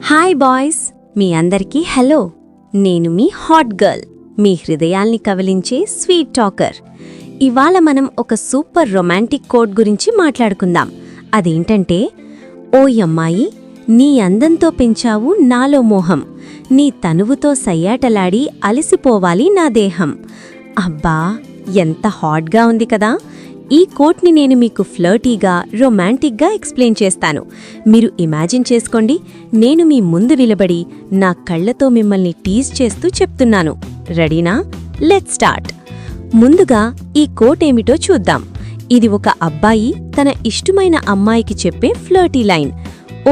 Hi boys, మీ అందరికీ hello. నేను మీ hot girl, మీ హృదయాల్ని కవిలించే స్వీట్ టాకర్. ఇవాళ మనం ఒక సూపర్ రొమాంటిక్ కోట్ గురించి మాట్లాడుకుందాం. అదేంటంటే, ఓయమ్మాయి, నీ అందంతో పెంచావు నాలో మోహం, నీ తనువుతో సయ్యాటలాడి అలసిపోవాలి నా దేహం. అబ్బా, ఎంత హాట్గా ఉంది కదా. ఈ కోట్ని నేను మీకు ఫ్లర్టీగా, రొమాంటిక్గా ఎక్స్ప్లెయిన్ చేస్తాను. మీరు ఇమాజిన్ చేసుకోండి, నేను మీ ముందు నిలబడి నా కళ్లతో మిమ్మల్ని టీజ్ చేస్తూ చెప్తున్నాను. రెడీనా? Let's start. ముందుగా ఈ కోట్ ఏమిటో చూద్దాం. ఇది ఒక అబ్బాయి తన ఇష్టమైన అమ్మాయికి చెప్పే ఫ్లర్టీ లైన్.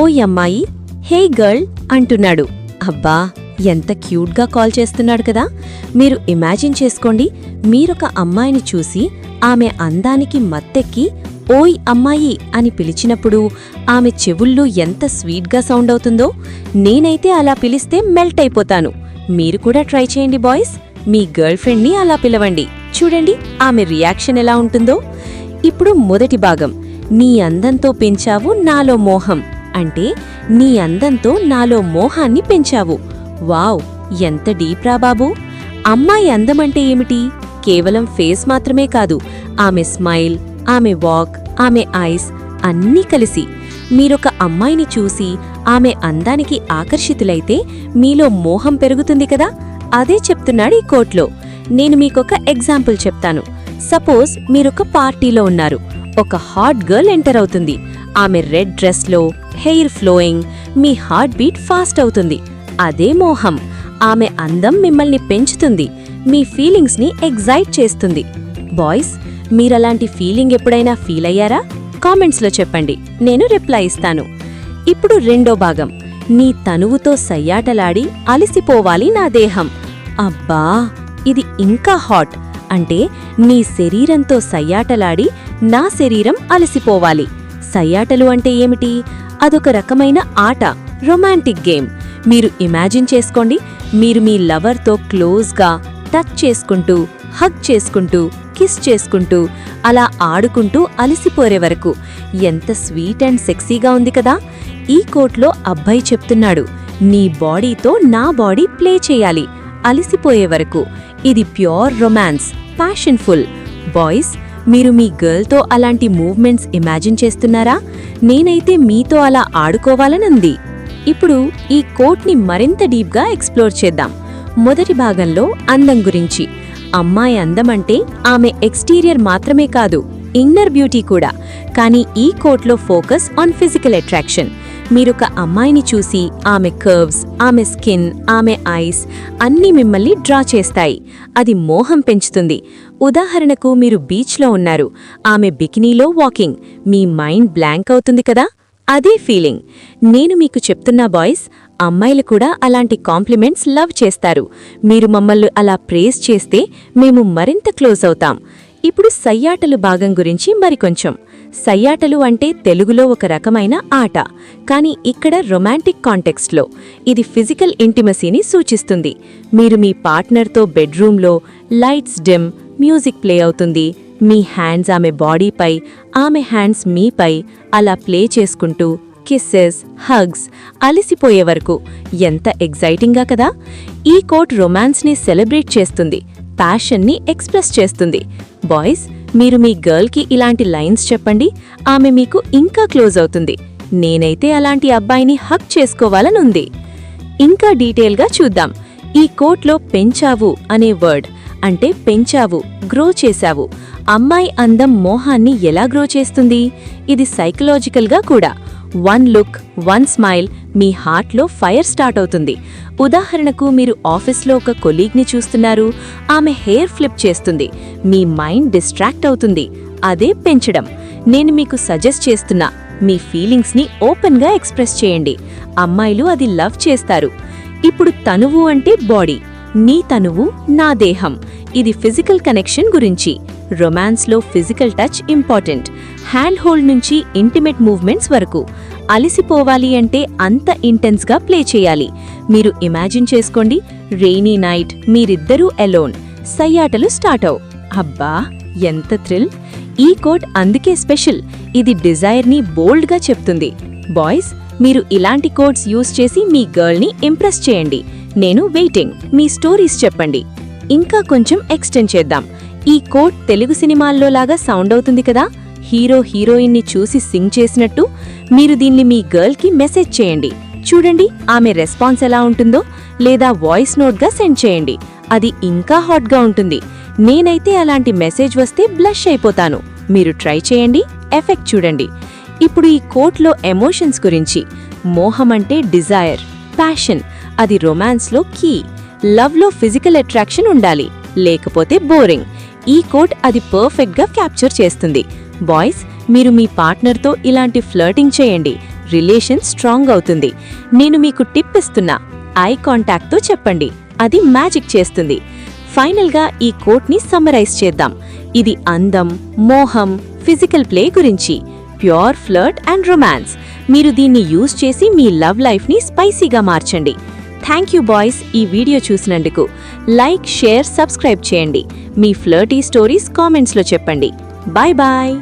ఓయ్ అమ్మాయి, హే గర్ల్ అంటున్నాడు. అబ్బా, ఎంత క్యూట్గా కాల్ చేస్తున్నాడు కదా. మీరు ఇమాజిన్ చేసుకోండి, మీరొక అమ్మాయిని చూసి ఆమె అందానికి మత్తెక్కి ఓయ్ అమ్మాయి అని పిలిచినప్పుడు ఆమె చెవుల్లో ఎంత స్వీట్గా సౌండ్ అవుతుందో. నేనైతే అలా పిలిస్తే మెల్ట్ అయిపోతాను. మీరు కూడా ట్రై చేయండి బాయ్స్. మీ గర్ల్ ఫ్రెండ్ని అలా పిలవండి, చూడండి ఆమె రియాక్షన్ ఎలా ఉంటుందో. ఇప్పుడు మొదటి భాగం, నీ అందంతో పెంచావు నాలో మోహం అంటే నీ అందంతో నాలో మోహాన్ని పెంచావు. వావ్, ఎంత డీప్రా బాబూ. అమ్మాయి అందమంటే ఏమిటి? కేవలం ఫేస్ మాత్రమే కాదు, ఆమె స్మైల్, ఆమె వాక్, ఆమె ఐస్ అన్నీ కలిసి. మీరొక అమ్మాయిని చూసి ఆమె అందానికి ఆకర్షితులైతే మీలో మోహం పెరుగుతుంది కదా. అదే చెప్తున్నాడు ఈ కోట్లో. నేను మీకొక ఎగ్జాంపుల్ చెప్తాను. సపోజ్ మీరొక పార్టీలో ఉన్నారు. ఒక హాట్ గర్ల్ ఎంటర్ అవుతుంది. ఆమె రెడ్ డ్రెస్లో, హెయిర్ ఫ్లోయింగ్, మీ హార్ట్ బీట్ ఫాస్ట్ అవుతుంది. అదే మోహం. ఆమె అందం మిమ్మల్ని పెంచుతుంది, మీ ఫీలింగ్స్ని ఎగ్జైట్ చేస్తుంది. బాయ్స్, మీరలాంటి ఫీలింగ్ ఎప్పుడైనా ఫీల్ అయ్యారా? కామెంట్స్లో చెప్పండి, నేను రిప్లై ఇస్తాను. ఇప్పుడు రెండో భాగం, నీ తనువుతో సయ్యాటలాడి అలసిపోవాలి నా దేహం. అబ్బా, ఇది ఇంకా హాట్. అంటే నీ శరీరంతో సయ్యాటలాడి నా శరీరం అలసిపోవాలి. సయ్యాటలు అంటే ఏమిటి? అదొక రకమైన ఆట, రొమాంటిక్ గేమ్. మీరు ఇమాజిన్ చేసుకోండి, మీరు మీ లవర్తో క్లోజ్గా టచ్ చేసుకుంటూ, హగ్ చేసుకుంటూ, కిస్ చేసుకుంటూ, అలా ఆడుకుంటూ అలసిపోరే వరకు. ఎంత స్వీట్ అండ్ సెక్సీగా ఉంది కదా. ఈ కోట్లో అబ్బాయి చెప్తున్నాడు, నీ బాడీతో నా బాడీ ప్లే చేయాలి అలసిపోయే వరకు. ఇది ప్యూర్ రొమాన్స్, ప్యాషన్ఫుల్. బాయ్స్, మీరు మీ గర్ల్తో అలాంటి మూవ్మెంట్స్ ఇమాజిన్ చేస్తున్నారా? నేనైతే మీతో అలా ఆడుకోవాలనుంది. ఇప్పుడు ఈ కోట్ని మరింత డీప్గా ఎక్స్ప్లోర్ చేద్దాం. మొదటి భాగంలో అందం గురించి. అమ్మాయి అందమంటే ఆమె ఎక్స్టీరియర్ మాత్రమే కాదు, ఇన్నర్ బ్యూటీ కూడా. కానీ ఈ కోట్లో ఫోకస్ ఆన్ ఫిజికల్ అట్రాక్షన్. మీరొక అమ్మాయిని చూసి ఆమె కర్వ్స్, ఆమె స్కిన్, ఆమె ఐస్ అన్నీ మిమ్మల్ని డ్రా చేస్తాయి. అది మోహం పెంచుతుంది. ఉదాహరణకు, మీరు బీచ్లో ఉన్నారు, ఆమె బికినీలో వాకింగ్, మీ మైండ్ బ్లాంక్ అవుతుంది కదా. అదే ఫీలింగ్. నేను మీకు చెప్తున్నా బాయ్స్, అమ్మాయిలు కూడా అలాంటి కాంప్లిమెంట్స్ లవ్ చేస్తారు. మీరు మమ్మల్ని అలా ప్రేజ్ చేస్తే మేము మరింత క్లోజ్ అవుతాం. ఇప్పుడు సయ్యాటలు భాగం గురించి మరికొంచెం. సయ్యాటలు అంటే తెలుగులో ఒక రకమైన ఆట, కానీ ఇక్కడ రొమాంటిక్ కాంటెక్స్ట్లో ఇది ఫిజికల్ ఇంటిమసీని సూచిస్తుంది. మీరు మీ పార్ట్నర్తో బెడ్రూమ్లో, లైట్స్ డిమ్, మ్యూజిక్ ప్లే అవుతుంది, మీ హ్యాండ్స్ ఆమె బాడీపై, ఆమె హ్యాండ్స్ మీపై అలా ప్లే చేసుకుంటూ కిస్సెస్, హగ్స్ అలసిపోయే వరకు. ఎంత ఎగ్జైటింగ్గా కదా. ఈ కోట్ రొమాన్స్ని సెలబ్రేట్ చేస్తుంది, ప్యాషన్ని ఎక్స్ప్రెస్ చేస్తుంది. బాయ్స్, మీరు మీ గర్ల్కి ఇలాంటి లైన్స్ చెప్పండి, ఆమె మీకు ఇంకా క్లోజ్ అవుతుంది. నేనైతే అలాంటి అబ్బాయిని హగ్ చేసుకోవాలనుంది. ఇంకా డీటెయిల్గా చూద్దాం. ఈ కోట్లో పెంచావు అనే వర్డ్ అంటే పెంచావు, గ్రో చేశావు. అమ్మాయి అందం మోహాన్ని ఎలా గ్రో చేస్తుంది? ఇది సైకలాజికల్గా కూడా. వన్ లుక్, వన్ స్మైల్, మీ హార్ట్లో ఫైర్ స్టార్ట్ అవుతుంది. ఉదాహరణకు, మీరు ఆఫీస్లో ఒక కొలీగ్ని చూస్తున్నారు, ఆమె హెయిర్ ఫ్లిప్ చేస్తుంది, మీ మైండ్ డిస్ట్రాక్ట్ అవుతుంది. అదే పెంచడం. నేను మీకు సజెస్ట్ చేస్తున్నా, మీ ఫీలింగ్స్ని ఓపెన్గా ఎక్స్ప్రెస్ చేయండి. అమ్మాయిలు అది లవ్ చేస్తారు. ఇప్పుడు తనువు అంటే బాడీ. నీ తనువు నా దేహం. ఇది ఫిజికల్ కనెక్షన్ గురించి. రొమాన్స్లో physical touch important. Hand hold నుంచి ఇంటిమేట్ మూవ్మెంట్స్ వరకు. అలసిపోవాలి అంటే అంత ఇంటెన్స్గా ప్లే చేయాలి. మీరు ఇమాజిన్ చేసుకోండి, రెయినీ నైట్, మీరిద్దరూ ఎలోన్, సయ్యాటలు స్టార్ట్ అవు. అబ్బా, ఎంత థ్రిల్. ఈ కోట్ అందుకే స్పెషల్. ఇది డిజైర్ని బోల్డ్గా చెప్తుంది. బాయ్స్, మీరు ఇలాంటి కోడ్స్ యూజ్ చేసి మీ గర్ల్ని ఇంప్రెస్ చేయండి. నేను వెయిటింగ్. మీ స్టోరీస్ చెప్పండి. ఇంకా కొంచెం ఎక్స్టెండ్ చేద్దాం. ఈ కోడ్ తెలుగు సినిమాల్లో లాగా సౌండ్ అవుతుంది కదా, హీరో హీరోయిన్ని చూసి సింగ్ చేసినట్టు. మీరు దీన్ని మీ గర్ల్కి మెసేజ్ చేయండి. చూడండి ఆమె రెస్పాన్స్ ఎలా ఉంటుందో. లేదా వాయిస్ నోట్గా సెండ్ చేయండి. అది ఇంకా హాట్గా ఉంటుంది. నేనైతే అలాంటి మెసేజ్ వస్తే బ్లష్ అయిపోతాను. మీరు ట్రై చేయండి, ఎఫెక్ట్ చూడండి. ఇప్పుడు ఈ కోట్లో ఎమోషన్స్ గురించి. మోహం అంటే డిజైర్, ప్యాషన్. అది రొమాన్స్లో కీ. లవ్లో ఫిజికల్ అట్రాక్షన్ ఉండాలి, లేకపోతే బోరింగ్. ఈ కోట్ అది పర్ఫెక్ట్గా క్యాప్చర్ చేస్తుంది. బాయ్స్, మీరు మీ పార్ట్నర్తో ఇలాంటి ఫ్లర్టింగ్ చేయండి. రిలేషన్ స్ట్రాంగ్ అవుతుంది. నేను మీకు టిప్ ఇస్తున్నా. ఐ కాంటాక్ట్తో చెప్పండి, అది మ్యాజిక్ చేస్తుంది. ఫైనల్గా ఈ కోట్ని సమ్మరైజ్ చేద్దాం. ఇది అందం, మోహం, ఫిజికల్ ప్లే గురించి. Pure flirt and romance. మీరు దీన్ని యూజ్ చేసి మీ లవ్ లైఫ్ని స్పైసీగా మార్చండి. థ్యాంక్ యూ బాయ్స్, ఈ వీడియో చూసినందుకు. లైక్, షేర్, సబ్స్క్రైబ్ చేయండి. మీ ఫ్లర్టీ స్టోరీస్ కామెంట్స్లో చెప్పండి. Bye bye.